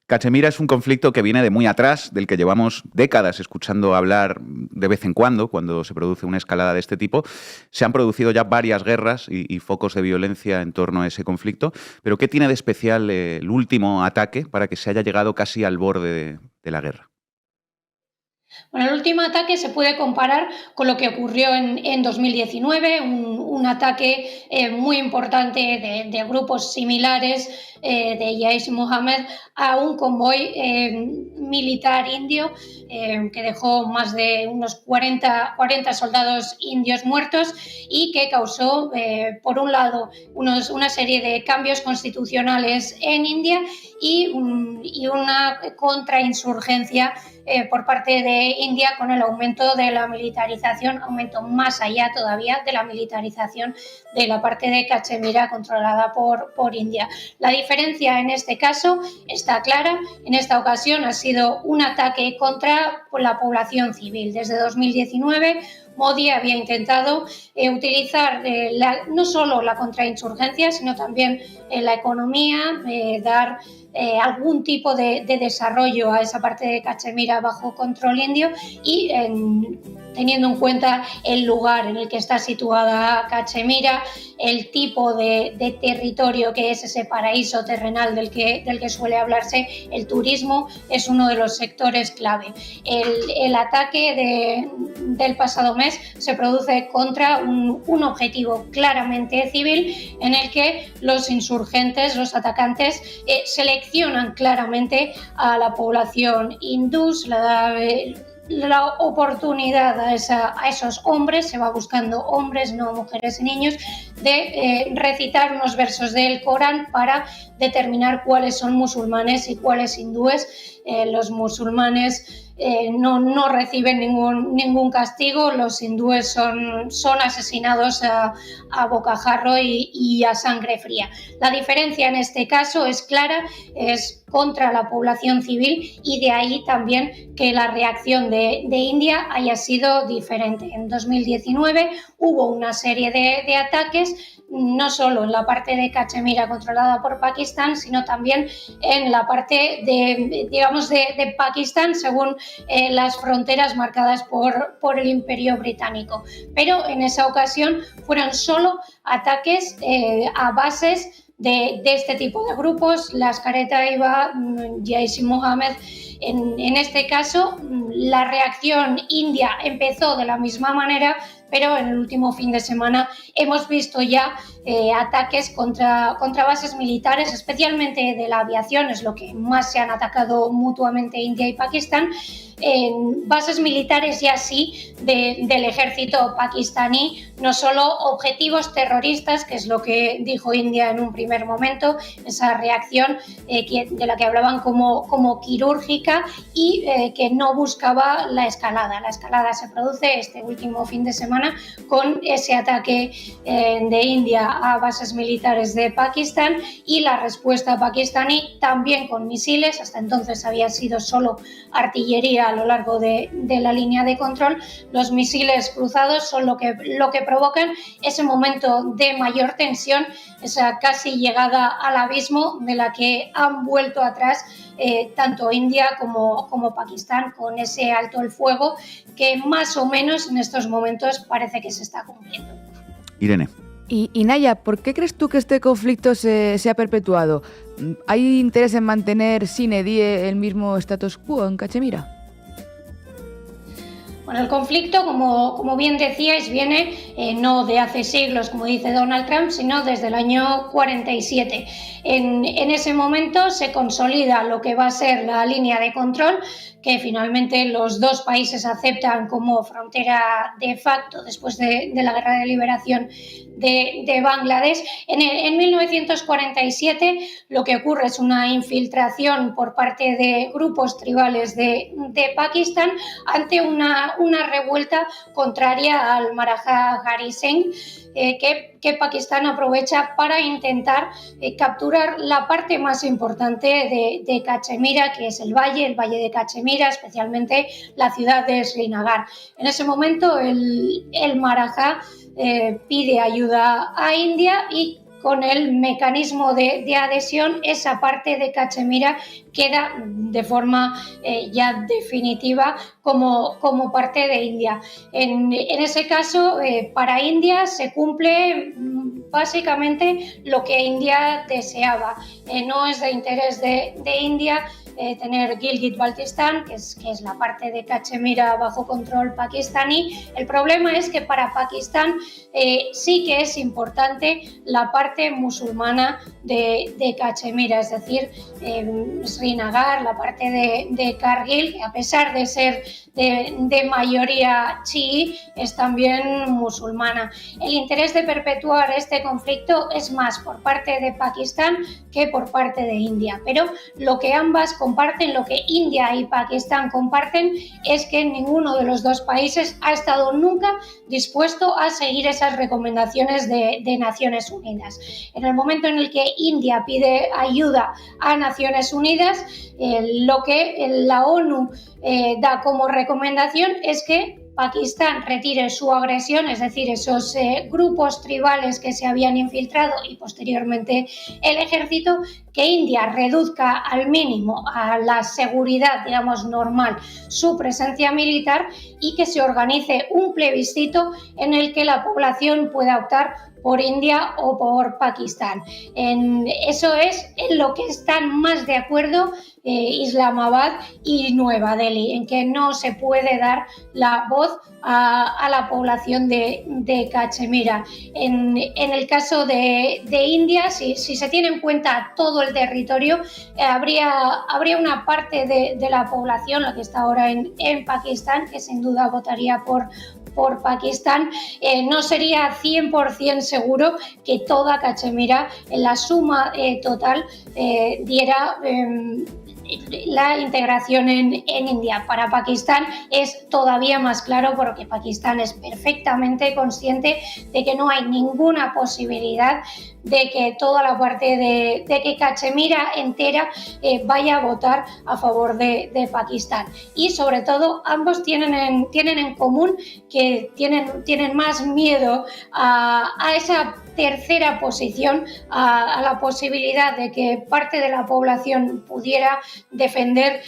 Cachemira es un conflicto que viene de muy atrás, del que llevamos décadas escuchando hablar de vez en cuando se produce una escalada de este tipo. Se han producido ya varias guerras y focos de violencia en torno a ese conflicto. Pero ¿qué tiene de especial el último ataque para que se haya llegado casi al borde de la guerra? Bueno, el último ataque se puede comparar con lo que ocurrió en 2019, un ataque muy importante de grupos similares de Jaish-e-Mohammed a un convoy militar indio que dejó más de unos 40 soldados indios muertos y que causó, por un lado, una serie de cambios constitucionales en India y una contrainsurgencia por parte de India con el aumento de la militarización, aumento más allá todavía de la militarización de la parte de Cachemira controlada por India. La diferencia en este caso está clara. En esta ocasión ha sido un ataque contra la población civil. Desde 2019 Modi había intentado utilizar no solo la contrainsurgencia, sino también la economía, dar algún tipo de desarrollo a esa parte de Cachemira bajo control indio y teniendo en cuenta el lugar en el que está situada Cachemira, el tipo de territorio que es ese paraíso terrenal del que suele hablarse, el turismo es uno de los sectores clave. El ataque del pasado mes se produce contra un objetivo claramente civil en el que los insurgentes, los atacantes, seleccionan claramente a la población hindú, la oportunidad a esos hombres, se va buscando hombres, no mujeres y niños, de recitar unos versos del Corán para determinar cuáles son musulmanes y cuáles hindúes. Los musulmanes no reciben ningún castigo, los hindúes son asesinados a bocajarro y a sangre fría. La diferencia en este caso es clara, es contra la población civil y de ahí también que la reacción de India haya sido diferente. En 2019 hubo una serie de ataques, no solo en la parte de Cachemira controlada por Pakistán, sino también en la parte de Pakistán según las fronteras marcadas por el Imperio Británico. Pero en esa ocasión fueron solo ataques a bases de este tipo de grupos, Lashkar-e-Taiba, Jaish-e-Mohammed. En este caso, la reacción india empezó de la misma manera, pero en el último fin de semana hemos visto ya ataques contra bases militares, especialmente de la aviación, es lo que más se han atacado mutuamente India y Pakistán, en bases militares ya sí del ejército pakistaní, no solo objetivos terroristas, que es lo que dijo India en un primer momento, esa reacción de la que hablaban como quirúrgica y que no buscaba la escalada. La escalada se produce este último fin de semana con ese ataque de India a bases militares de Pakistán y la respuesta pakistaní también con misiles. Hasta entonces había sido solo artillería a lo largo de la línea de control. Los misiles cruzados son lo que provocan ese momento de mayor tensión, esa casi llegada al abismo de la que han vuelto atrás tanto India como Pakistán, con ese alto el fuego que más o menos en estos momentos parece que se está cumpliendo. Irene. Y Naya, ¿por qué crees tú que este conflicto se ha perpetuado? ¿Hay interés en mantener sine die el mismo status quo en Cachemira? Bueno, el conflicto, como bien decíais, viene no de hace siglos, como dice Donald Trump, sino desde el año 47. En ese momento se consolida lo que va a ser la línea de control, que finalmente los dos países aceptan como frontera de facto después de la guerra de liberación de Bangladesh. En 1947 lo que ocurre es una infiltración por parte de grupos tribales de Pakistán ante una revuelta contraria al Maharaja Hari Singh, que Pakistán aprovecha para intentar capturar la parte más importante de Cachemira, que es el valle de Cachemira, especialmente la ciudad de Srinagar. En ese momento el Maharaja pide ayuda a India y con el mecanismo de adhesión esa parte de Cachemira queda de forma ya definitiva como parte de India. En ese caso, para India se cumple básicamente lo que India deseaba. No es de interés de India tener Gilgit-Baltistán, que es la parte de Cachemira bajo control pakistaní. El problema es que para Pakistán sí que es importante la parte musulmana de Cachemira, es decir, Srinagar, la parte de Kargil, que a pesar de ser de mayoría chií, es también musulmana. El interés de perpetuar este conflicto es más por parte de Pakistán que por parte de India, pero lo que ambas comparten, lo que India y Pakistán comparten, es que ninguno de los dos países ha estado nunca dispuesto a seguir esas recomendaciones de Naciones Unidas. En el momento en el que India pide ayuda a Naciones Unidas, lo que la ONU da como recomendación es que Pakistán retire su agresión, es decir, esos grupos tribales que se habían infiltrado y posteriormente el ejército, que India reduzca al mínimo a la seguridad, digamos, normal su presencia militar y que se organice un plebiscito en el que la población pueda optar por India o por Pakistán. Eso es en lo que están más de acuerdo Islamabad y Nueva Delhi, en que no se puede dar la voz a la población de Cachemira. En el caso de India, si se tiene en cuenta todo el territorio, habría una parte de la población, la que está ahora en Pakistán, que sin duda votaría por Pakistán. No sería 100% seguro que toda Cachemira en la suma total diera la integración en India. Para Pakistán es todavía más claro, porque Pakistán es perfectamente consciente de que no hay ninguna posibilidad de que toda la parte de que Cachemira entera vaya a votar a favor de Pakistán. Y sobre todo ambos tienen en común que tienen más miedo a esa tercera posición, a la posibilidad de que parte de la población pudiera defender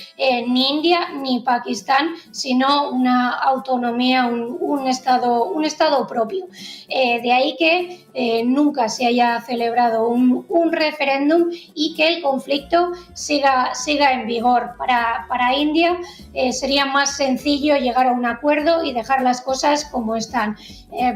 ni India ni Pakistán, sino una autonomía, un estado propio. De ahí que nunca se haya celebrado un referéndum y que el conflicto siga en vigor. Para India sería más sencillo llegar a un acuerdo y dejar las cosas como están.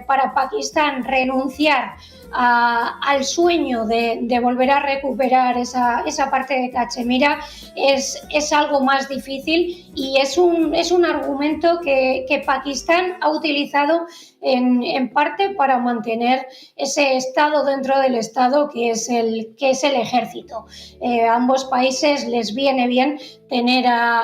Para Pakistán, renunciar al sueño de volver a recuperar esa parte de Cachemira es algo más difícil, y es un argumento que Pakistán ha utilizado en parte para mantener ese Estado dentro del Estado que es el ejército. A ambos países les viene bien tener a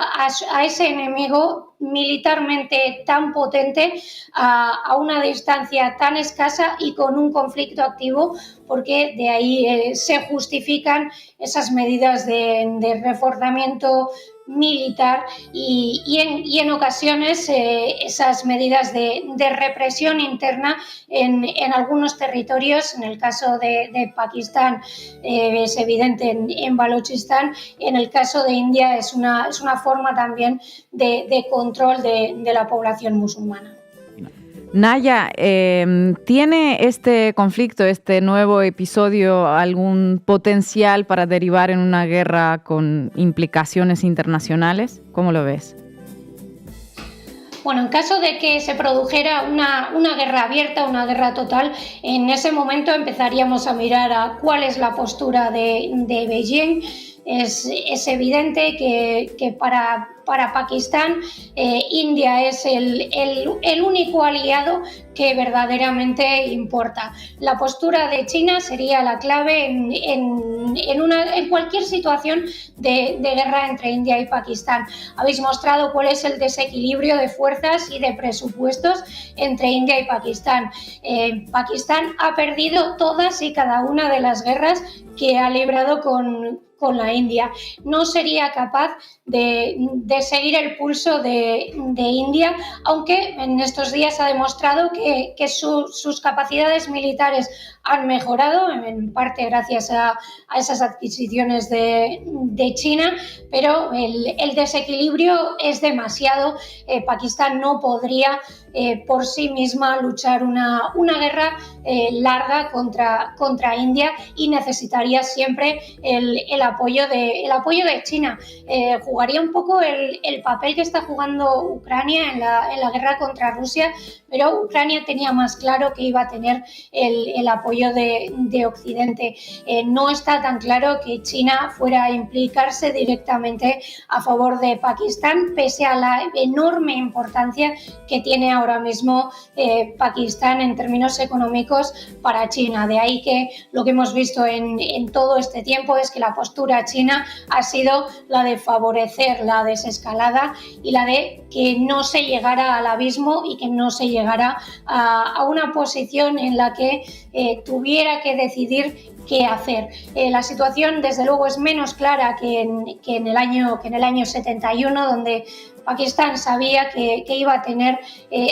ese enemigo militarmente tan potente a una distancia tan escasa y con un conflicto activo, porque de ahí se justifican esas medidas de reforzamiento militar y en ocasiones esas medidas de represión interna en algunos territorios. En el caso de Pakistán es evidente en Balochistán, en el caso de India es una forma también de control de la población musulmana. Naya, ¿tiene este conflicto, este nuevo episodio, algún potencial para derivar en una guerra con implicaciones internacionales? ¿Cómo lo ves? Bueno, en caso de que se produjera una guerra abierta, una guerra total, en ese momento empezaríamos a mirar a cuál es la postura de Beijing. Es evidente que para Pakistán India es el único aliado que verdaderamente importa. La postura de China sería la clave en cualquier situación de guerra entre India y Pakistán. Habéis mostrado cuál es el desequilibrio de fuerzas y de presupuestos entre India y Pakistán. Pakistán ha perdido todas y cada una de las guerras que ha librado con la India. No sería capaz de seguir el pulso de India, aunque en estos días ha demostrado que sus capacidades militares han mejorado, en parte gracias a esas adquisiciones de China, pero el desequilibrio es demasiado. Pakistán no podría por sí misma luchar una guerra larga contra India, y necesitaría siempre el apoyo de China. Jugaría un poco el papel que está jugando Ucrania en la guerra contra Rusia, pero Ucrania tenía más claro que iba a tener el apoyo de Occidente. No está tan claro que China fuera a implicarse directamente a favor de Pakistán, pese a la enorme importancia que tiene ahora mismo Pakistán en términos económicos para China. De ahí que lo que hemos visto en todo este tiempo es que la postura china ha sido la de favorecer la desescalada y la de que no se llegara al abismo y que no se llegara a una posición en la que tuviera que decidir qué hacer. La situación, desde luego, es menos clara que en el año 71, donde Pakistán sabía que iba a tener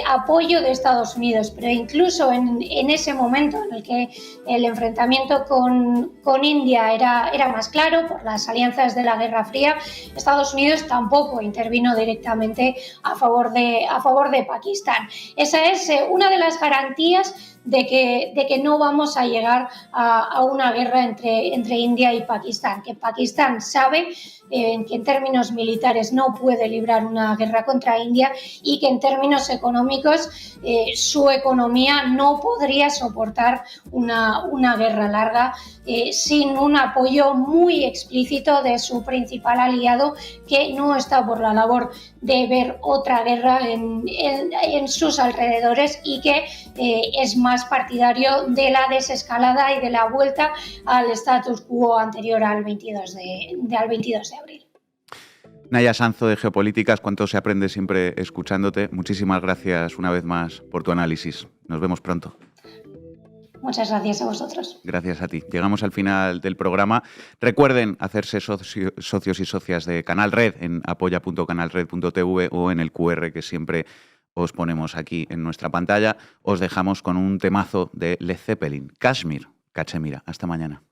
apoyo de Estados Unidos, pero incluso en ese momento en el que el enfrentamiento con India era más claro por las alianzas de la Guerra Fría, Estados Unidos tampoco intervino directamente a favor de Pakistán. Esa es una de las garantías de que no vamos a llegar a una guerra entre India y Pakistán, que Pakistán sabe que en términos militares no puede librar una guerra contra India y que en términos económicos su economía no podría soportar una guerra larga sin un apoyo muy explícito de su principal aliado, que no está por la labor de ver otra guerra en sus alrededores y que es más partidario de la desescalada y de la vuelta al status quo anterior al 22 de abril. Naya Sanzo, de Geopolíticas, cuánto se aprende siempre escuchándote. Muchísimas gracias una vez más por tu análisis. Nos vemos pronto. Muchas gracias a vosotros. Gracias a ti. Llegamos al final del programa. Recuerden hacerse socios y socias de Canal Red en apoya.canalred.tv o en el QR que siempre os ponemos aquí en nuestra pantalla. Os dejamos con un temazo de Led Zeppelin, Kashmir, Cachemira. Hasta mañana.